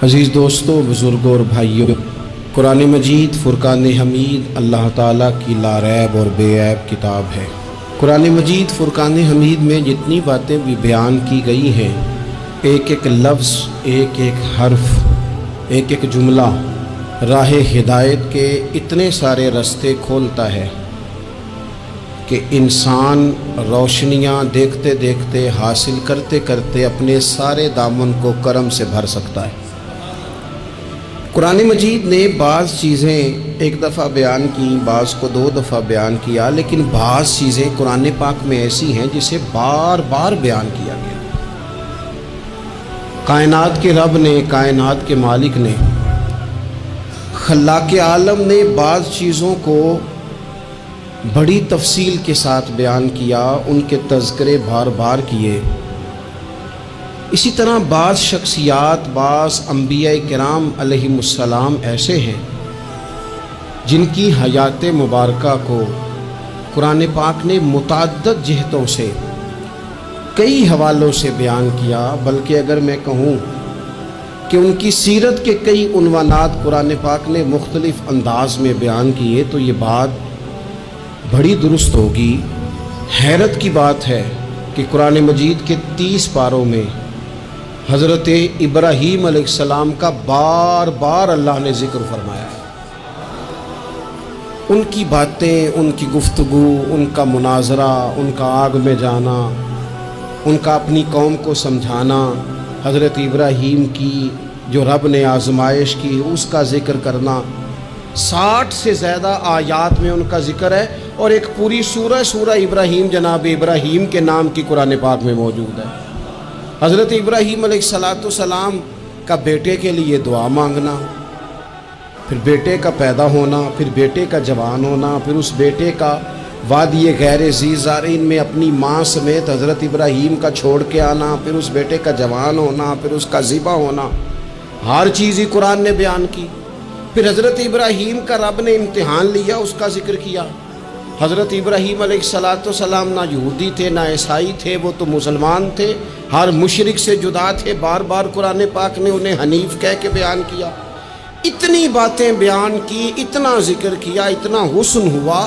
عزیز دوستو، بزرگوں اور بھائیوں، قرآن مجید فرقان حمید اللہ تعالیٰ کی لاریب اور بے عیب کتاب ہے۔ قرآن مجید فرقان حمید میں جتنی باتیں بھی بیان کی گئی ہیں، ایک ایک لفظ، ایک ایک حرف، ایک ایک جملہ راہ ہدایت کے اتنے سارے راستے کھولتا ہے کہ انسان روشنیاں دیکھتے دیکھتے، حاصل کرتے کرتے اپنے سارے دامن کو کرم سے بھر سکتا ہے۔ قرآن مجید نے بعض چیزیں ایک دفعہ بیان کی، بعض کو 2 دفعہ بیان کیا، لیکن بعض چیزیں قرآن پاک میں ایسی ہیں جسے بار بار بیان کیا گیا۔ کائنات کے رب نے، کائنات کے مالک نے، خلاق عالم نے بعض چیزوں کو بڑی تفصیل کے ساتھ بیان کیا، ان کے تذکرے بار بار کیے۔ اسی طرح بعض شخصیات، بعض انبیاء کرام علیہم السلام ایسے ہیں جن کی حیات مبارکہ کو قرآن پاک نے متعدد جہتوں سے، کئی حوالوں سے بیان کیا، بلکہ اگر میں کہوں کہ ان کی سیرت کے کئی عنوانات قرآن پاک نے مختلف انداز میں بیان کیے تو یہ بات بڑی درست ہوگی۔ حیرت کی بات ہے کہ قرآن مجید کے 30 پاروں میں حضرت ابراہیم علیہ السلام کا بار بار اللہ نے ذکر فرمایا ہے۔ ان کی باتیں، ان کی گفتگو، ان کا مناظرہ، ان کا آگ میں جانا، ان کا اپنی قوم کو سمجھانا، حضرت ابراہیم کی جو رب نے آزمائش کی اس کا ذکر کرنا، 60 سے زیادہ آیات میں ان کا ذکر ہے، اور ایک پوری سورہ ابراہیم جناب ابراہیم کے نام کی قرآن پاک میں موجود ہے۔ حضرت ابراہیم علیہ السلام کا بیٹے کے لیے دعا مانگنا، پھر بیٹے کا پیدا ہونا، پھر بیٹے کا جوان ہونا، پھر اس بیٹے کا وادی غیر ذی زارعین میں اپنی ماں سمیت حضرت ابراہیم کا چھوڑ کے آنا، پھر اس بیٹے کا جوان ہونا، پھر اس کا ذبح ہونا، ہر چیز ہی قرآن نے بیان کی۔ پھر حضرت ابراہیم کا رب نے امتحان لیا، اس کا ذکر کیا۔ حضرت ابراہیم علیہ السلام نہ یہودی تھے نہ عیسائی تھے، وہ تو مسلمان تھے، ہر مشرک سے جدا تھے۔ بار بار قرآن پاک نے انہیں حنیف کہہ کے بیان کیا۔ اتنی باتیں بیان کی، اتنا ذکر کیا، اتنا حسن ہوا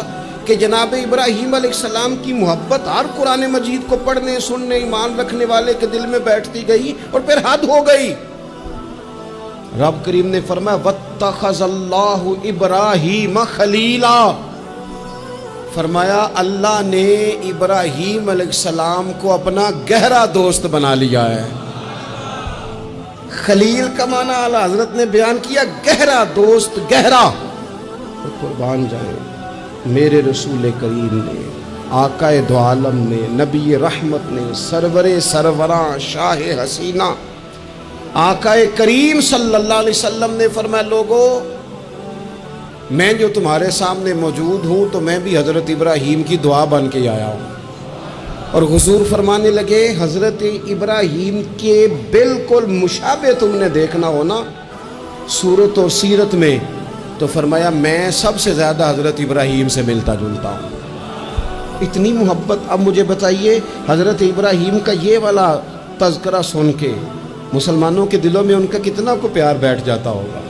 کہ جناب ابراہیم علیہ السلام کی محبت ہر قرآن مجید کو پڑھنے، سننے، ایمان رکھنے والے کے دل میں بیٹھتی گئی، اور پھر حد ہو گئی۔ رب کریم نے فرمایا وَاتَّخَذَ اللَّهُ إِبْرَاهِيمَ خَلِيلًا، فرمایا اللہ نے ابراہیم علیہ السلام کو اپنا گہرا دوست بنا لیا ہے۔ خلیل کا معنی اعلیٰ حضرت نے بیان کیا، گہرا دوست، گہرا۔ اور قربان جائیں میرے رسول کریم نے، آقا دو عالم نے، نبی رحمت نے، سرور سروراں، شاہ حسینہ، آقا کریم صلی اللہ علیہ وسلم نے فرمایا لوگو، میں جو تمہارے سامنے موجود ہوں تو میں بھی حضرت ابراہیم کی دعا بن کے آیا ہوں۔ اور حضور فرمانے لگے حضرت ابراہیم کے بالکل مشابہ تم نے دیکھنا ہونا صورت و سیرت میں، تو فرمایا میں سب سے زیادہ حضرت ابراہیم سے ملتا جلتا ہوں۔ اتنی محبت۔ اب مجھے بتائیے حضرت ابراہیم کا یہ والا تذکرہ سن کے مسلمانوں کے دلوں میں ان کا کتنا کو پیار بیٹھ جاتا ہوگا،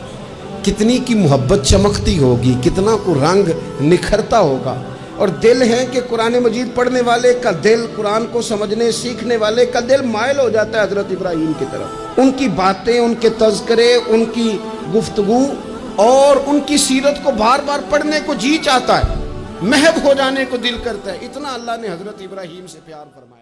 کتنی کی محبت چمکتی ہوگی، کتنا کو رنگ نکھرتا ہوگا۔ اور دل ہے کہ قرآن مجید پڑھنے والے کا دل، قرآن کو سمجھنے سیکھنے والے کا دل مائل ہو جاتا ہے حضرت ابراہیم کی طرف۔ ان کی باتیں، ان کے تذکرے، ان کی گفتگو اور ان کی سیرت کو بار بار پڑھنے کو جی چاہتا ہے، محو ہو جانے کو دل کرتا ہے۔ اتنا اللہ نے حضرت ابراہیم سے پیار فرمایا۔